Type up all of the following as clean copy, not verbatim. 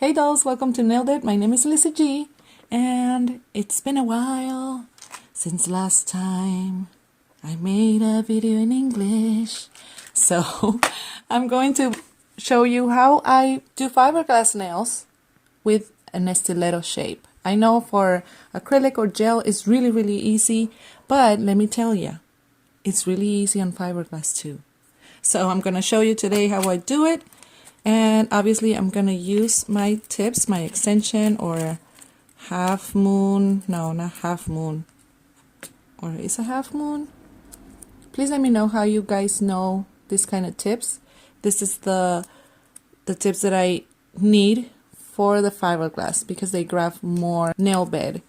Hey dolls, welcome to Nailed It. My name is Lisa G, and it's been a while since last time I made a video in English. So I'm going to show you how I do fiberglass nails with an stiletto shape. I know for acrylic or gel it's really easy, but let me tell you, it's really easy on fiberglass too. So I'm going to show you today how I do it. And obviously I'm going to use my tips, my extension or half moon. No, not half moon. Or is a half moon? Please let me know how you guys know this kind of tips. This is the tips that I need for the fiberglass because they grab more nail bed.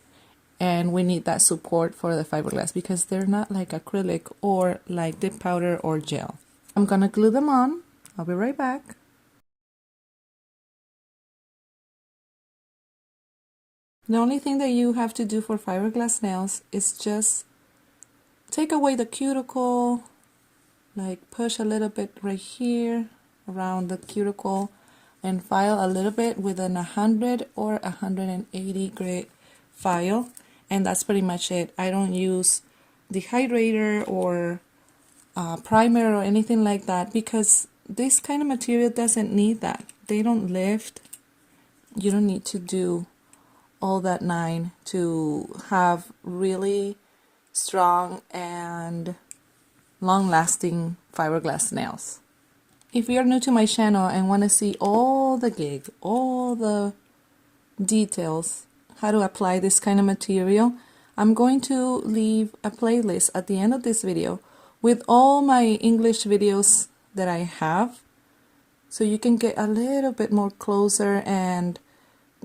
And we need that support for the fiberglass because they're not like acrylic or like dip powder or gel. I'm going to glue them on. I'll be right back. The only thing that you have to do for fiberglass nails is just take away the cuticle, like push a little bit right here around the cuticle and file a little bit with an 100 or 180 grit file, and that's pretty much it. I don't use dehydrator or primer or anything like that because this kind of material doesn't need that. They don't lift. You don't need to do all that nine to have really strong and long-lasting fiberglass nails. If you're new to my channel and want to see all the gig, all the details, how to apply this kind of material, I'm going to leave a playlist at the end of this video with all my English videos that I have, so you can get a little bit more closer and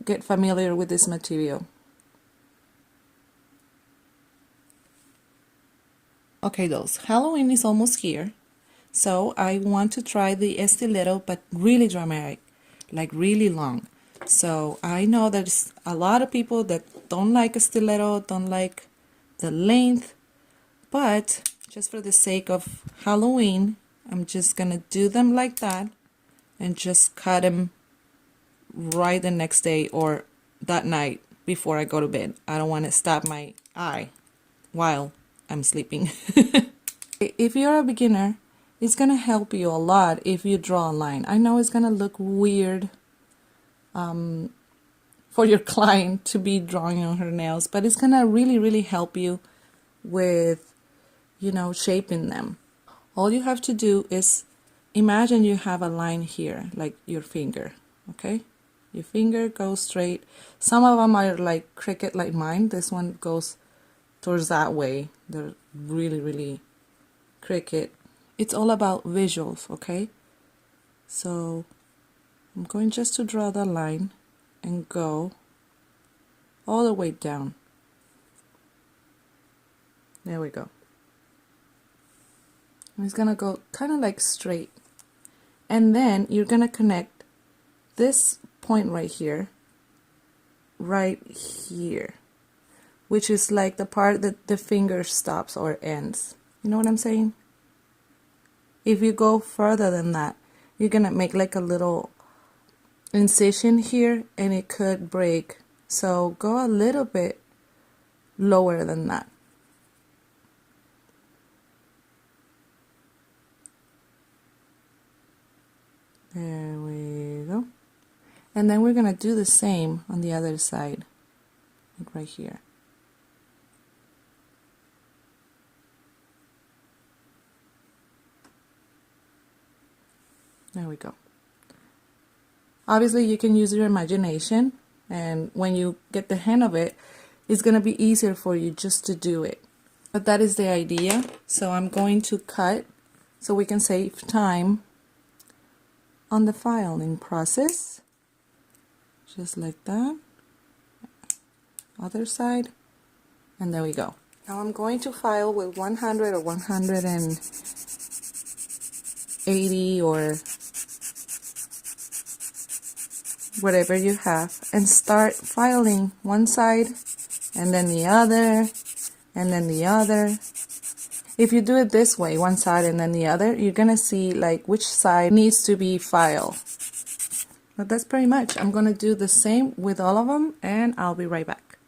get familiar with this material. Okay dolls, Halloween is almost here, so I want to try the stiletto but really dramatic, like really long. So I know there's a lot of people that don't like a stiletto, don't like the length, but just for the sake of Halloween, I'm just gonna do them like that and just cut them right the next day or that night before I go to bed. I don't want to stab my eye while I'm sleeping. If you're a beginner, it's going to help you a lot if you draw a line. I know it's going to look weird for your client to be drawing on her nails, but it's going to really help you with, you know, shaping them. All you have to do is imagine you have a line here, like your finger, okay? Your finger goes straight. Some of them are like cricket like mine. This one goes towards that way. They're really cricket. It's all about visuals, okay? So I'm going just to draw the line and go all the way down. There we go. It's gonna go kind of like straight. And then you're gonna connect this point right here, which is like the part that the finger stops or ends. You know what I'm saying? If you go further than that, you're gonna make like a little incision here and it could break. So go a little bit lower than that. There we go. And then we're going to do the same on the other side, like right here. There we go. Obviously, you can use your imagination, and when you get the hang of it, it's going to be easier for you just to do it. But that is the idea. So I'm going to cut so we can save time on the filing process. Just like that. Other side. And there we go. Now I'm going to file with 100 or 180 or whatever you have, and start filing one side and then the other and then the other. If you do it this way, one side and then the other, you're gonna see like which side needs to be filed. But that's pretty much. I'm gonna do the same with all of them, and I'll be right back.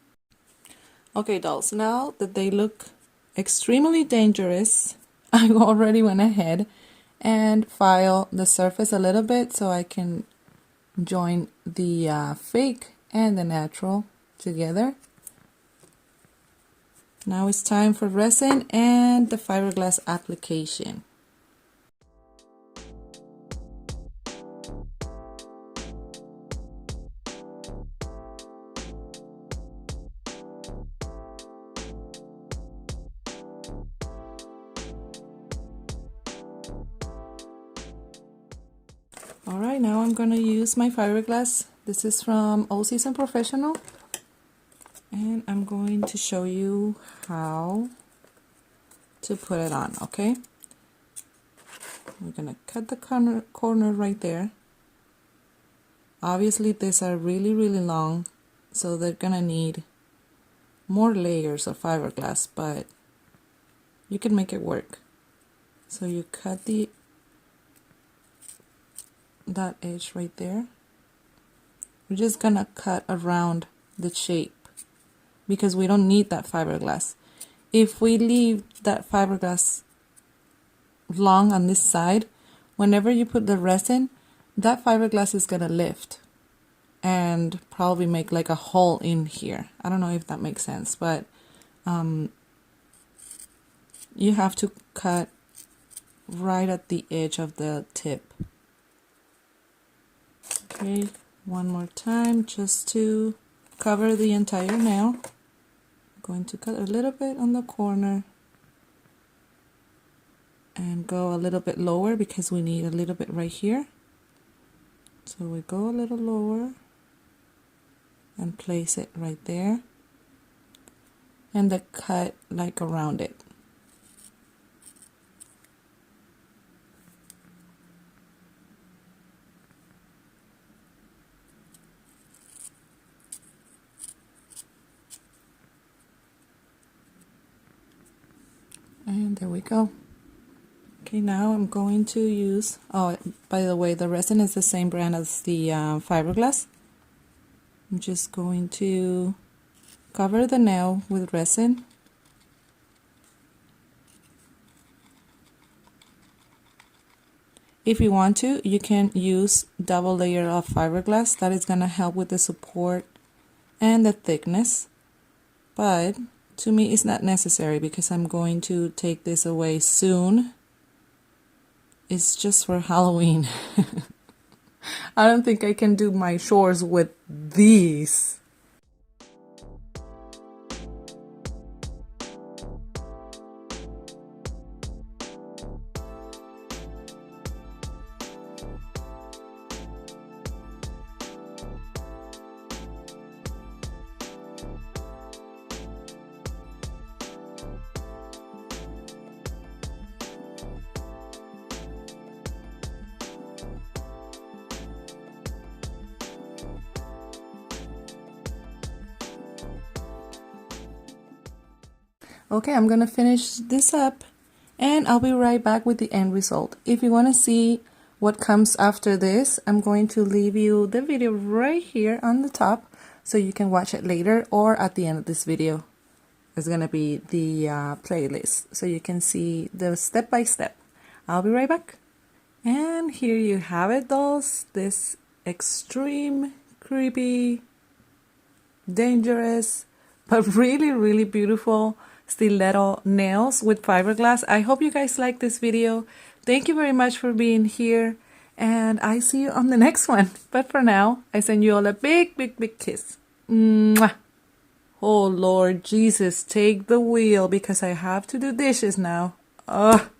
Okay, dolls, now that they look extremely dangerous, I already went ahead and file the surface a little bit so I can join the fake and the natural together. Now it's time for resin and the fiberglass application. Alright, now I'm going to use my fiberglass. This is from All Season Professional. And I'm going to show you how to put it on, okay? We're going to cut the corner right there. Obviously, these are really, really long, so they're going to need more layers of fiberglass, but you can make it work. So you cut that edge right there. We're just gonna cut around the shape because we don't need that fiberglass. If we leave that fiberglass long on this side, whenever you put the resin, that fiberglass is gonna lift and probably make like a hole in here. I don't know if that makes sense, but you have to cut right at the edge of the tip. Okay, one more time just to cover the entire nail. I'm going to cut a little bit on the corner and go a little bit lower because we need a little bit right here. So we go a little lower and place it right there, and the cut like around it. And there we go. Okay, now I'm going to use, oh, by the way, the resin is the same brand as the fiberglass. I'm just going to cover the nail with resin. If you want to, you can use double layer of fiberglass. That is going to help with the support and the thickness. But to me, it's not necessary because I'm going to take this away soon. It's just for Halloween. I don't think I can do my chores with these. Okay, I'm gonna finish this up and I'll be right back with the end result. If you want to see what comes after this, I'm going to leave you the video right here on the top so you can watch it later, or at the end of this video is gonna be the playlist so you can see the step by step. I'll be right back. And here you have it, dolls. This extreme, creepy, dangerous, but really, really beautiful stiletto nails with fiberglass. I hope you guys like this video. Thank you very much for being here, and I see you on the next one. But for now, I send you all a big, big, big kiss. Mwah. Oh Lord Jesus, take the wheel because I have to do dishes now. Ugh.